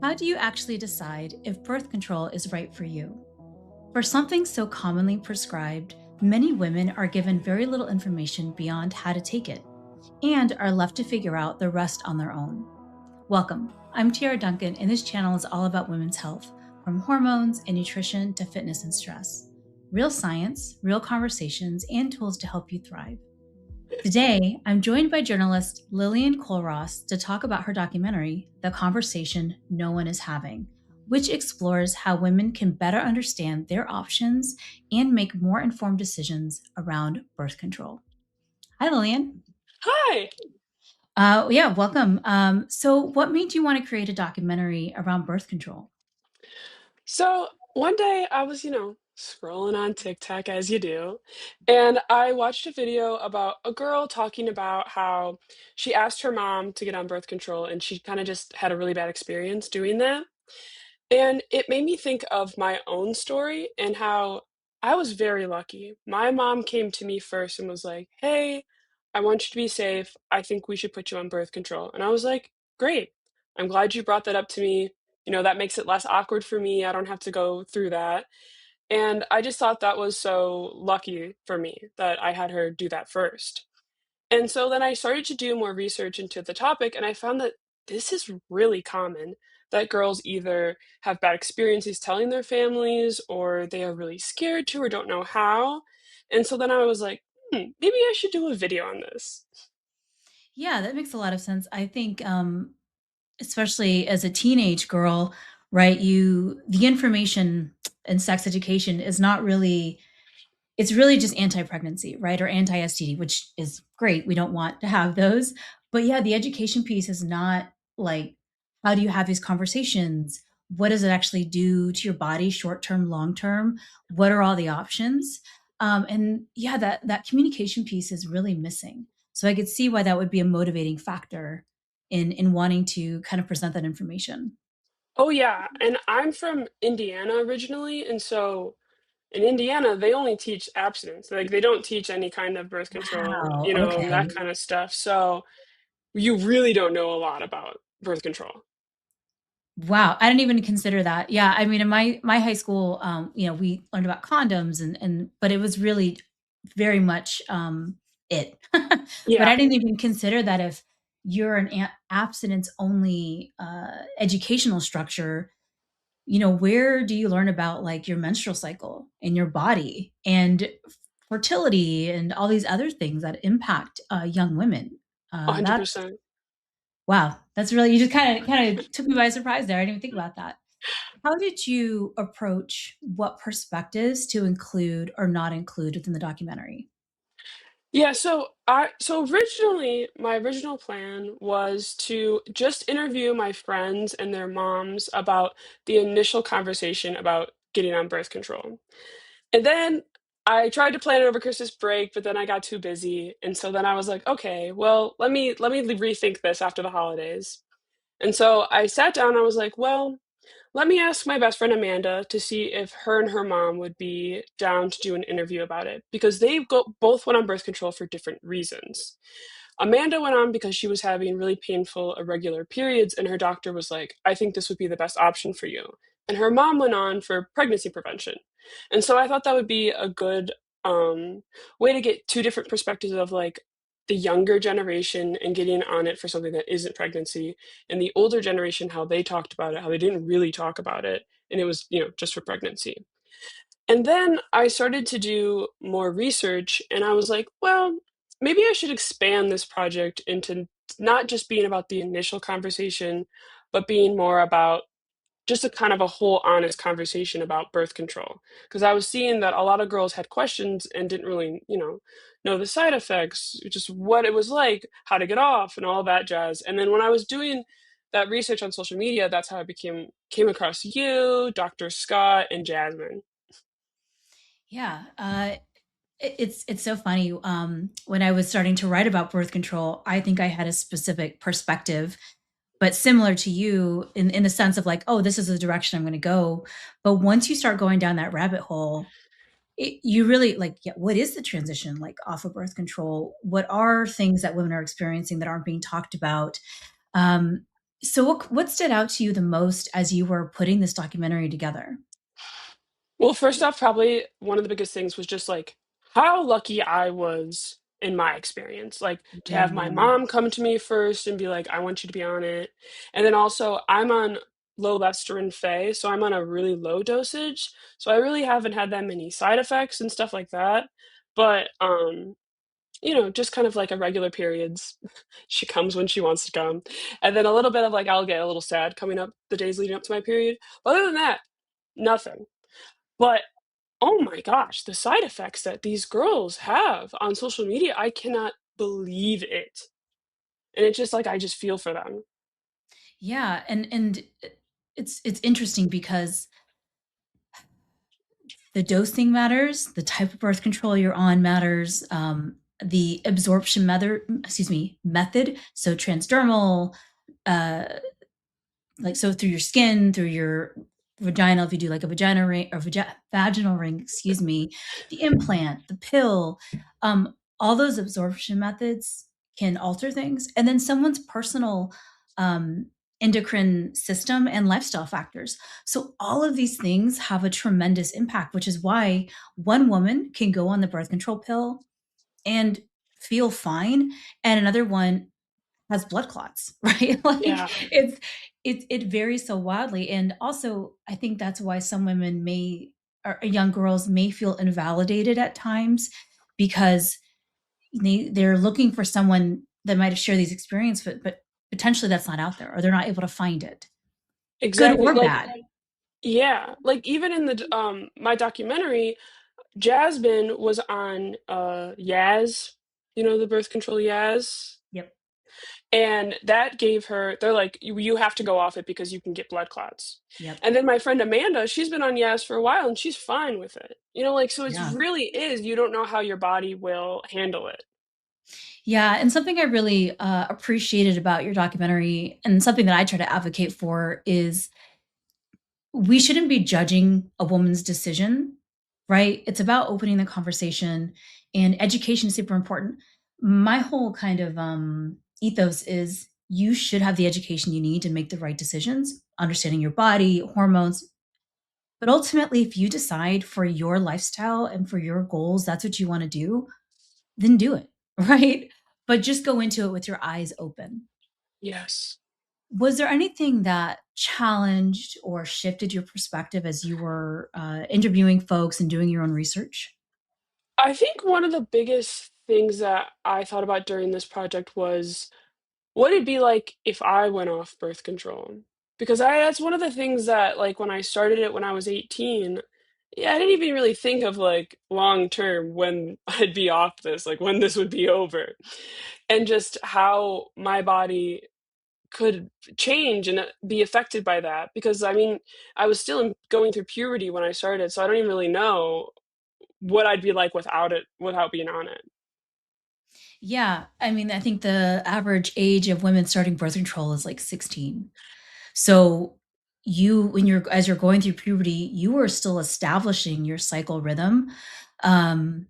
How do you actually decide if birth control is right for you? For something so commonly prescribed, many women are given very little information beyond how to take it and are left to figure out the rest on their own. Welcome. I'm Tierra Duncan, and this channel is all about women's health, from hormones and nutrition to fitness and stress. Real science, real conversations, and tools to help you thrive. Today, I'm joined by journalist Lillian Kollross to talk about her documentary, The Conversation No One Is Having, which explores how women can better understand their options and make more informed decisions around birth control. Hi, Lillian. Hi. Yeah, welcome. So, what made you want to create a documentary around birth control? So one day I was, scrolling on TikTok as you do, and I watched a video about a girl talking about how she asked her mom to get on birth control and she kind of just had a really bad experience doing that. And it made me think of my own story and how I was very lucky. My mom came to me first and was like, "Hey, I want you to be safe. I think we should put you on birth control." And I was like, "Great. I'm glad you brought that up to me. That makes it less awkward for me. I don't have to go through that." And I just thought that was so lucky for me that I had her do that first. And so then I started to do more research into the topic, and I found that this is really common that girls either have bad experiences telling their families or they are really scared to or don't know how. And so then I was like, maybe I should do a video on this. Yeah, that makes a lot of sense. I think, especially as a teenage girl, right? The information in sex education is not really it's really just anti-pregnancy, right? Or anti-STD, which is great. We don't want to have those. But yeah, the education piece is not like, how do you have these conversations? What does it actually do to your body, short term, long term? What are all the options? And yeah, that communication piece is really missing. So I could see why that would be a motivating factor in wanting to kind of present that information. Oh, yeah. And I'm from Indiana originally. And so in Indiana, they only teach abstinence. Like they don't teach any kind of birth control, Wow. and that Okay. kind of stuff. So you really don't know a lot about birth control. Wow, I didn't even consider that. Yeah, I mean, in my high school, we learned about condoms and but it was really very much, it. But I Yeah. didn't even consider that if you're an abstinence only, educational structure, where do you learn about, like, your menstrual cycle and your body and fertility and all these other things that impact, young women? That's 100%. Wow, that's really you just kinda took me by surprise there, I didn't even think about that. How did you approach what perspectives to include or not include within the documentary? Yeah, so originally my original plan was to just interview my friends and their moms about the initial conversation about getting on birth control. And then I tried to plan it over Christmas break, but then I got too busy. And so then I was like, okay, well, let me rethink this after the holidays. And so I sat down, I was like, well, let me ask my best friend Amanda to see if her and her mom would be down to do an interview about it because both went on birth control for different reasons. Amanda went on because she was having really painful irregular periods, and her doctor was like, I think this would be the best option for you. And her mom went on for pregnancy prevention. And so I thought that would be a good way to get two different perspectives of like the younger generation and getting on it for something that isn't pregnancy, and the older generation, how they talked about it, how they didn't really talk about it, and it was, just for pregnancy. And then I started to do more research and I was like, well, maybe I should expand this project into not just being about the initial conversation, but being more about just a kind of a whole honest conversation about birth control. Because I was seeing that a lot of girls had questions and didn't really, know the side effects, just what it was like, how to get off, and all that jazz. And then when I was doing that research on social media, that's how I came across you, Dr. Scott, and Jasmine. Yeah, it's so funny, when I was starting to write about birth control, I think I had a specific perspective, but similar to you in the sense of like, "Oh, this is the direction I'm gonna go." But once you start going down that rabbit hole, you really like, yeah, what is the transition like off of birth control? What are things that women are experiencing that aren't being talked about? Um, So what stood out to you the most as you were putting this documentary together? Well, first off, probably one of the biggest things was just like how lucky I was in my experience. Like to have my Mm, mom come to me first and be like, I want you to be on it. And then also, I'm on low Lesterin Phe, so I'm on a really low dosage. So I really haven't had that many side effects and stuff like that. But just kind of like a regular periods. She comes when she wants to come. And then a little bit of like I'll get a little sad coming up the days leading up to my period. But other than that, nothing. But oh my gosh, the side effects that these girls have on social media, I cannot believe it. And it's just like I just feel for them. yeah, and it's interesting because the dosing matters, the type of birth control you're on matters, the absorption method, so transdermal, uh, like so through your skin, through your vagina, if you do like a vagina ring or vaginal ring, excuse me, the implant, the pill, all those absorption methods can alter things. And then someone's personal um, endocrine system and lifestyle factors. So all of these things have a tremendous impact, which is why one woman can go on the birth control pill and feel fine, and another one has blood clots, right? Like Yeah, it varies so wildly. And also I think that's why some women may or young girls may feel invalidated at times because they're looking for someone that might have shared these experiences, but potentially that's not out there or they're not able to find it, good exactly. or Like, bad. yeah, like even in my documentary, Jasmine was on Yaz, the birth control Yaz. Yep. And that gave her, they're like, you have to go off it because you can get blood clots. Yep. And then my friend Amanda, she's been on Yaz for a while and she's fine with it. Like, so it's Yeah. really is, you don't know how your body will handle it. Yeah, and something I really appreciated about your documentary and something that I try to advocate for is we shouldn't be judging a woman's decision, right? It's about opening the conversation, and education is super important. My whole kind of ethos is you should have the education you need to make the right decisions, understanding your body, hormones. But ultimately, if you decide for your lifestyle and for your goals, that's what you want to do, then do it, right? But just go into it with your eyes open. Yes. Was there anything that challenged or shifted your perspective as you were interviewing folks and doing your own research? I think one of the biggest things that I thought about during this project was what it'd be like if I went off birth control. Because that's one of the things that, like, when I started it when I was 18, yeah, I didn't even really think of like long term when I'd be off this, like when this would be over, and just how my body could change and be affected by that. Because I mean, I was still going through puberty when I started, so I don't even really know what I'd be like without it, without being on it. Yeah, I mean, I think the average age of women starting birth control is like 16. So when you're as you're going through puberty, you are still establishing your cycle rhythm. Um,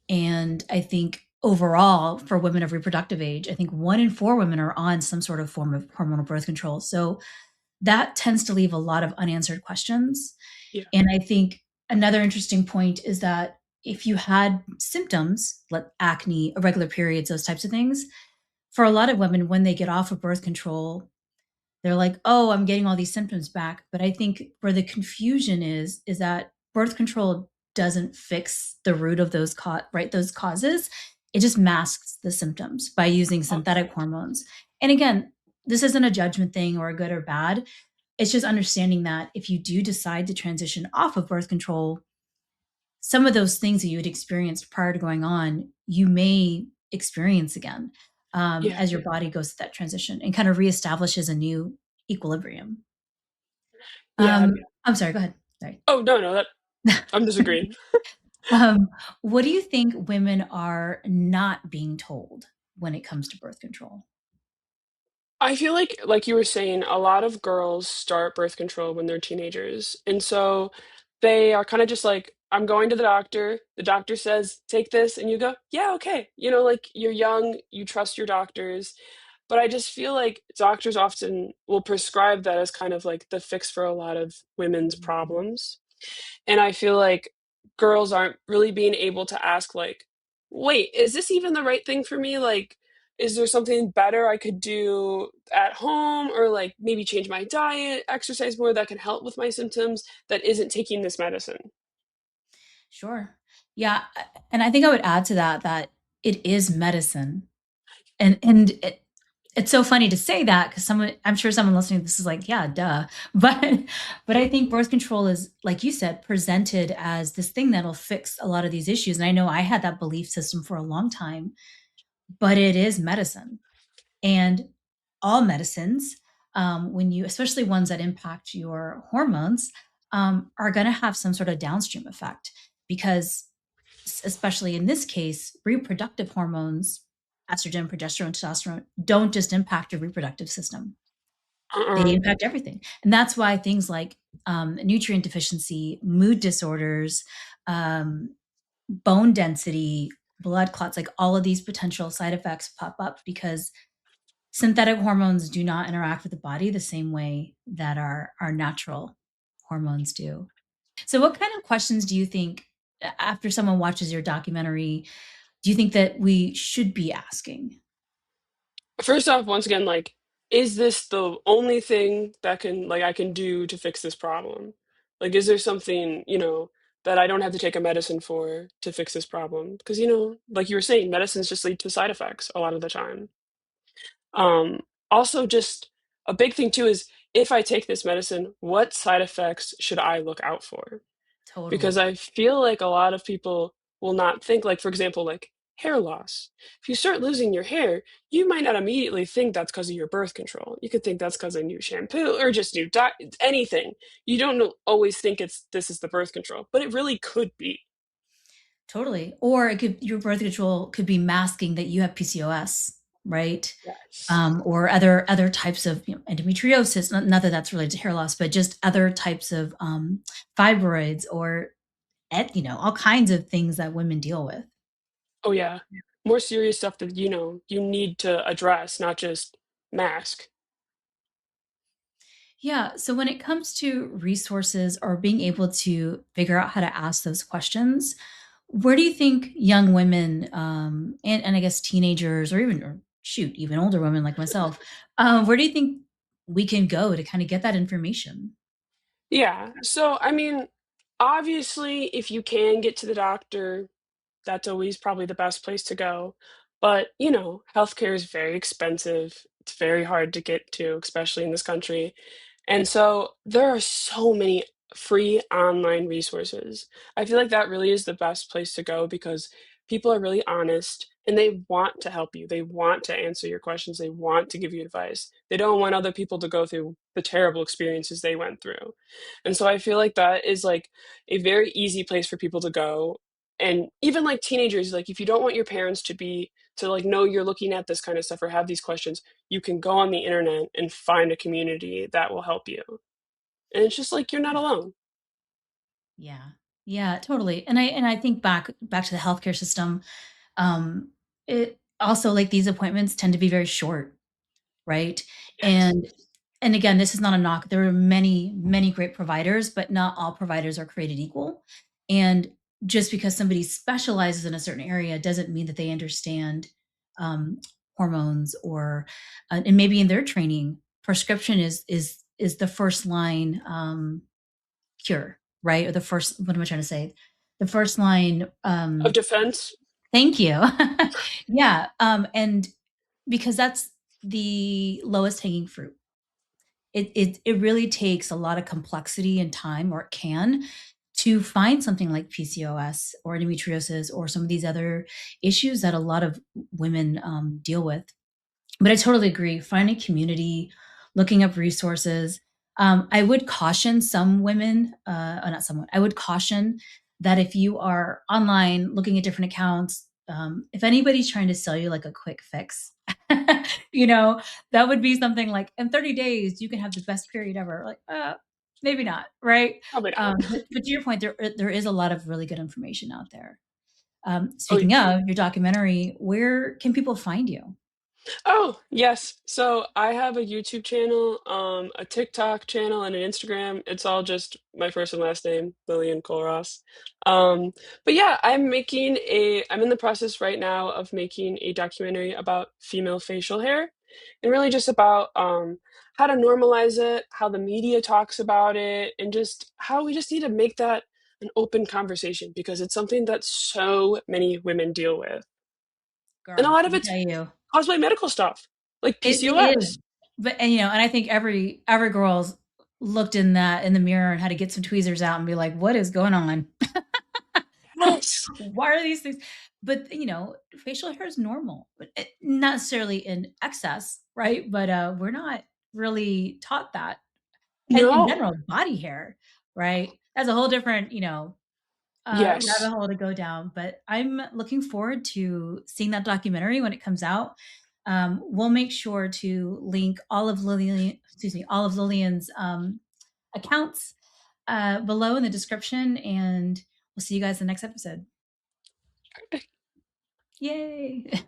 and I think overall for women of reproductive age, I think 1 in 4 women are on some sort of form of hormonal birth control. So that tends to leave a lot of unanswered questions. Yeah. And I think another interesting point is that if you had symptoms like acne, irregular periods, those types of things, for a lot of women, when they get off of birth control, they're like, "Oh, I'm getting all these symptoms back." But I think where the confusion is that birth control doesn't fix the root of those causes. It just masks the symptoms by using Okay. synthetic hormones. And again, this isn't a judgment thing or a good or bad. It's just understanding that if you do decide to transition off of birth control, some of those things that you had experienced prior to going on, you may experience again Yeah. as your body goes through that transition and kind of reestablishes a new equilibrium. Yeah. I'm sorry, go ahead. Sorry. Oh, no, no, that I'm disagreeing. um, what do you think women are not being told when it comes to birth control? I feel like you were saying, a lot of girls start birth control when they're teenagers. And so they are kind of just like, I'm going to the doctor. The doctor says, take this. And you go, yeah, okay. Like you're young, you trust your doctors. but I just feel like doctors often will prescribe that as kind of like the fix for a lot of women's Mhm. problems. And I feel like girls aren't really being able to ask, like, wait, is this even the right thing for me? Like, is there something better I could do at home, or like maybe change my diet, exercise more that can help with my symptoms that isn't taking this medicine? Sure. Yeah, and I think I would add to that that it is medicine. And it's so funny to say that because someone I'm sure someone listening to this is like, "Yeah, duh." But I think birth control is, like you said, presented as this thing that'll fix a lot of these issues, and I know I had that belief system for a long time, but it is medicine. And all medicines, when you especially ones that impact your hormones, are gonna have some sort of downstream effect because especially in this case, reproductive hormones, estrogen, progesterone, testosterone, don't just impact your reproductive system. They Uh-uh. impact everything. And that's why things like nutrient deficiency, mood disorders, um, bone density, blood clots, like all of these potential side effects pop up because synthetic hormones do not interact with the body the same way that our natural hormones do. So what kind of questions do you think after someone watches your documentary, do you think that we should be asking? First off, once again, like, is this the only thing that can like I can do to fix this problem? Like, is there something, that I don't have to take a medicine for to fix this problem? Because, like you were saying, medicines just lead to side effects a lot of the time. Um, Also, just a big thing too is if I take this medicine, what side effects should I look out for? Because Totally. I feel like a lot of people will not think, like, for example, like hair loss. If you start losing your hair, you might not immediately think that's because of your birth control. You could think that's because of new shampoo or just new diet, anything. You don't always think this is the birth control, but it really could be. Totally. Or it could your birth control could be masking that you have PCOS, right? Yes. Or other types of, endometriosis, not that that's related to hair loss, but just other types of fibroids or all kinds of things that women deal with. Oh yeah. More serious stuff that you need to address, not just mask. Yeah. So when it comes to resources or being able to figure out how to ask those questions, where do you think young women, and I guess teenagers, or shoot, even older women like myself, where do you think we can go to kind of get that information? Yeah. So I mean, obviously, if you can get to the doctor, that's always probably the best place to go. But, healthcare is very expensive. It's very hard to get to, especially in this country. And so there are so many free online resources. I feel like that really is the best place to go because people are really honest and they want to help you. They want to answer your questions. They want to give you advice. They don't want other people to go through the terrible experiences they went through. And so I feel like that is like a very easy place for people to go. And even like teenagers, like if you don't want your parents to like know you're looking at this kind of stuff or have these questions, you can go on the internet and find a community that will help you. And it's just like you're not Yeah. alone. Yeah. Yeah, totally. And I think back to the healthcare system, um, it also like these appointments tend to be very short, right? Yes. And again, this is not a knock. There are many, many great providers, but not all providers are created equal. And just because somebody specializes in a certain area doesn't mean that they understand um, hormones or and maybe in their training, prescription is the first line cure, right? Or the first what am I trying to say? The first line Of defense? thank you. Yeah, and because that's the lowest hanging fruit. It really takes a lot of complexity and time, or it can, to find something like PCOS or endometriosis or some of these other issues that a lot of women deal with. But I totally agree. Finding community, looking up resources. I would caution some women, not someone, I would caution that if you are online looking at different accounts, if anybody's trying to sell you like a quick fix, you know, that would be something like in 30 days, you can have the best period ever. Like, maybe not, right? Probably not. But to your point, there is a lot of really good information out there. Oh, Speaking of your documentary, where can people find you? Oh, yes. So I have a YouTube channel, a TikTok channel, and an Instagram. It's all just my first and last name, Lillian Kollross. Um, but yeah, I'm in the process right now of making a documentary about female facial hair and really just about how to normalize it, how the media talks about it, and just how we just need to make that an open conversation because it's something that so many women deal with. And a Girl, lot let of me it's tell you, caused by medical stuff, like it is. PCOS. But and and I think every girl's looked in the mirror and had to get some tweezers out and be like, what is going on? Yes. Why are these things? But facial hair is normal, but not necessarily in excess, right? But we're not really taught that. And in No. general, body hair, right? That's a whole different, rabbit Yes. hole to go down. But I'm looking forward to seeing that documentary when it comes out. We'll make sure to link all of Lillian's accounts below in the description, and we'll see you guys in the next episode. Yay!